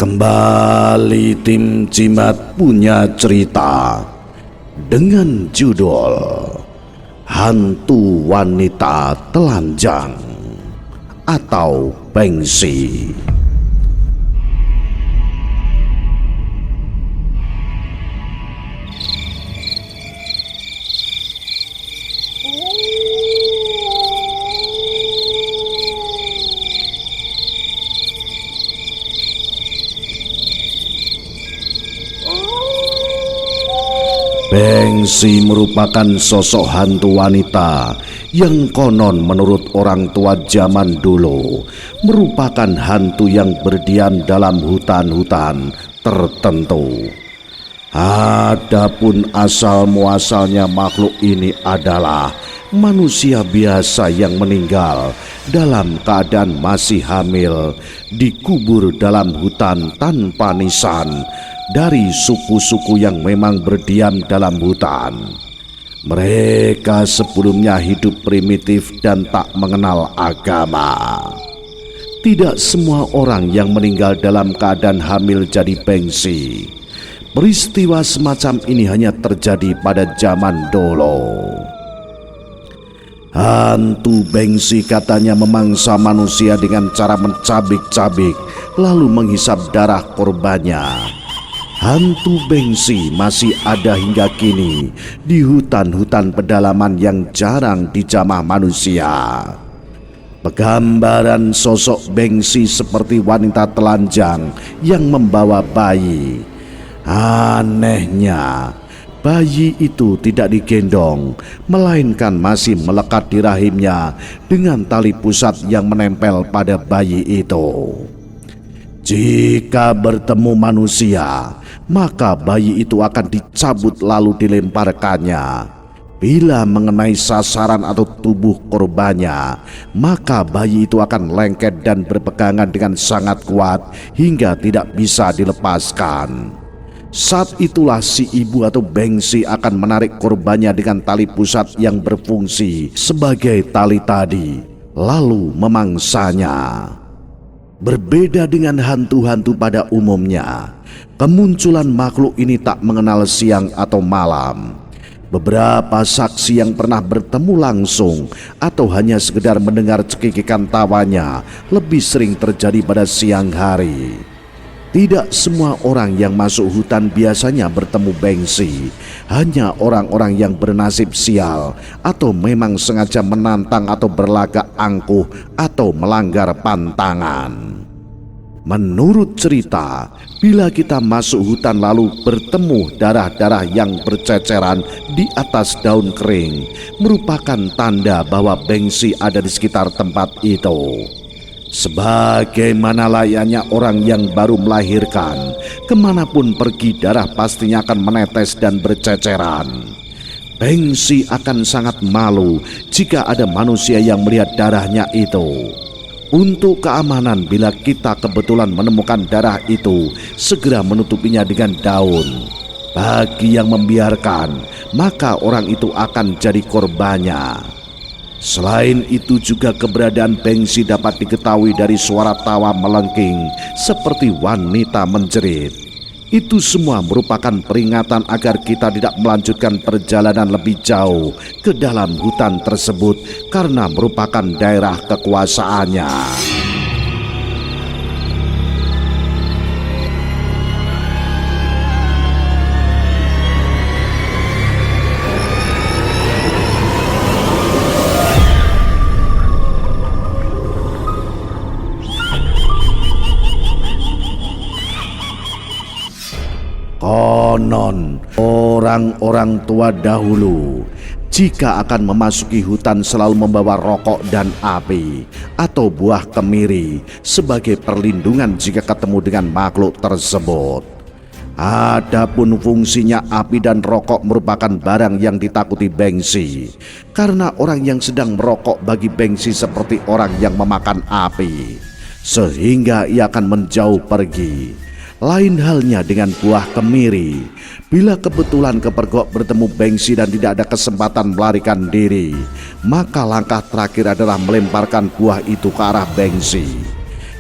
Kembali tim Cimat punya cerita dengan judul Hantu Wanita Telanjang atau Bengsi. Bengsi merupakan sosok hantu wanita yang konon menurut orang tua zaman dulu merupakan hantu yang berdiam dalam hutan-hutan tertentu. Adapun asal muasalnya makhluk ini adalah manusia biasa yang meninggal dalam keadaan masih hamil, dikubur dalam hutan tanpa nisan dari suku-suku yang memang berdiam dalam hutan. Mereka sebelumnya hidup primitif dan tak mengenal agama. Tidak semua orang yang meninggal dalam keadaan hamil jadi bengsi. Peristiwa semacam ini hanya terjadi pada zaman dulu. Hantu bengsi katanya memangsa manusia dengan cara mencabik-cabik lalu menghisap darah korbannya. Hantu bengsi masih ada hingga kini di hutan-hutan pedalaman yang jarang dijamah manusia. Penggambaran sosok bengsi seperti wanita telanjang yang membawa bayi. Anehnya, bayi itu tidak digendong, melainkan masih melekat di rahimnya dengan tali pusat yang menempel pada bayi itu. Jika bertemu manusia, maka bayi itu akan dicabut lalu dilemparkannya. Bila mengenai sasaran atau tubuh korbannya, maka bayi itu akan lengket dan berpegangan dengan sangat kuat hingga tidak bisa dilepaskan. Saat itulah si ibu atau bengsi akan menarik korbannya dengan tali pusat yang berfungsi sebagai tali tadi, lalu memangsanya. Berbeda dengan hantu-hantu pada umumnya, kemunculan makhluk ini tak mengenal siang atau malam. Beberapa saksi yang pernah bertemu langsung atau hanya sekedar mendengar cekikikan tawanya lebih sering terjadi pada siang hari. Tidak semua orang yang masuk hutan biasanya bertemu bengsi, hanya orang-orang yang bernasib sial atau memang sengaja menantang atau berlagak angkuh atau melanggar pantangan. Menurut cerita, bila kita masuk hutan lalu bertemu darah-darah yang berceceran di atas daun kering, merupakan tanda bahwa bengsi ada di sekitar tempat itu. Sebagaimana layaknya orang yang baru melahirkan, kemanapun pergi darah pastinya akan menetes dan berceceran. Bengsi akan sangat malu jika ada manusia yang melihat darahnya itu. Untuk keamanan, bila kita kebetulan menemukan darah itu, segera menutupinya dengan daun. Bagi yang membiarkan, maka orang itu akan jadi korbannya. Selain itu juga keberadaan bengsi dapat diketahui dari suara tawa melengking seperti wanita menjerit. Itu semua merupakan peringatan agar kita tidak melanjutkan perjalanan lebih jauh ke dalam hutan tersebut karena merupakan daerah kekuasaannya. Konon orang-orang tua dahulu jika akan memasuki hutan selalu membawa rokok dan api atau buah kemiri sebagai perlindungan jika ketemu dengan makhluk tersebut. Adapun fungsinya api dan rokok merupakan barang yang ditakuti bengsi, karena orang yang sedang merokok bagi bengsi seperti orang yang memakan api, sehingga ia akan menjauh pergi. Lain halnya dengan buah kemiri. Bila kebetulan kepergok bertemu bengsi dan tidak ada kesempatan melarikan diri, maka langkah terakhir adalah melemparkan buah itu ke arah bengsi.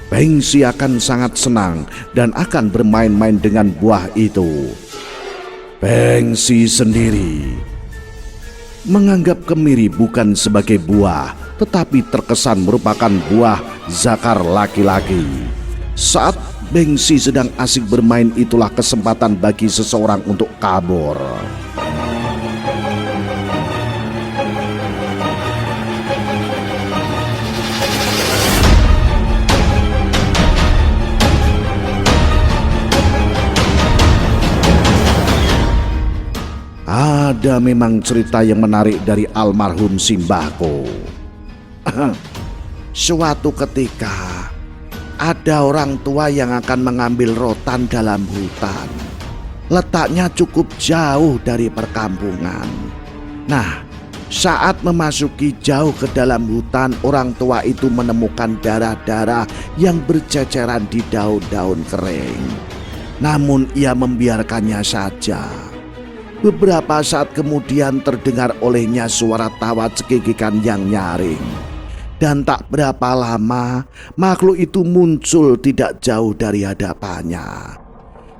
Bengsi akan sangat senang dan akan bermain-main dengan buah itu. Bengsi sendiri menganggap kemiri bukan sebagai buah, tetapi terkesan merupakan buah zakar laki-laki. Saat Bengsi sedang asik bermain, itulah kesempatan bagi seseorang untuk kabur. Ada memang cerita yang menarik dari almarhum simbahku. Suatu ketika ada orang tua yang akan mengambil rotan dalam hutan. Letaknya cukup jauh dari perkampungan. Nah, saat memasuki jauh ke dalam hutan, orang tua itu menemukan darah-darah yang berceceran di daun-daun kering. Namun ia membiarkannya saja. Beberapa saat kemudian terdengar olehnya suara tawa cekikikan yang nyaring. Dan tak berapa lama makhluk itu muncul tidak jauh dari hadapannya.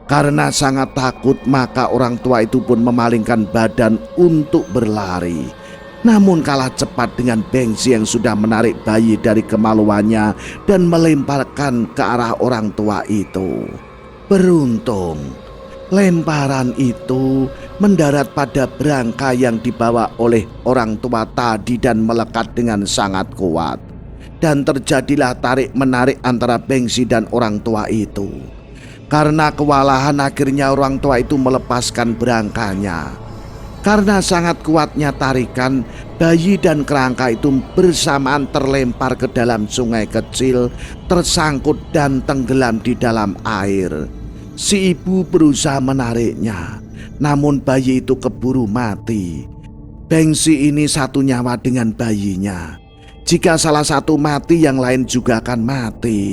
Karena sangat takut, maka orang tua itu pun memalingkan badan untuk berlari. Namun kalah cepat dengan Bengsi yang sudah menarik bayi dari kemaluannya dan melemparkan ke arah orang tua itu. Beruntung, lemparan itu mendarat pada berangka yang dibawa oleh orang tua tadi dan melekat dengan sangat kuat. Dan terjadilah tarik-menarik antara Bengsi dan orang tua itu. Karena kewalahan, akhirnya orang tua itu melepaskan berangkanya. Karena sangat kuatnya tarikan, bayi dan kerangka itu bersamaan terlempar ke dalam sungai kecil, tersangkut dan tenggelam di dalam air. Si ibu berusaha menariknya, namun bayi itu keburu mati. Bengsi ini satu nyawa dengan bayinya. Jika salah satu mati, yang lain juga akan mati.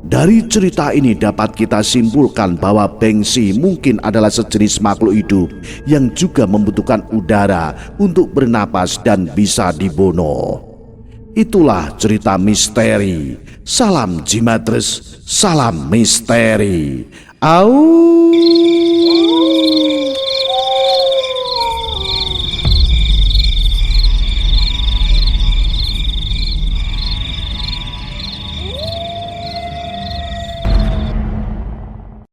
Dari cerita ini dapat kita simpulkan bahwa Bengsi mungkin adalah sejenis makhluk hidup yang juga membutuhkan udara untuk bernapas dan bisa dibunuh. Itulah cerita misteri. Salam Jimatres, salam misteri. Au.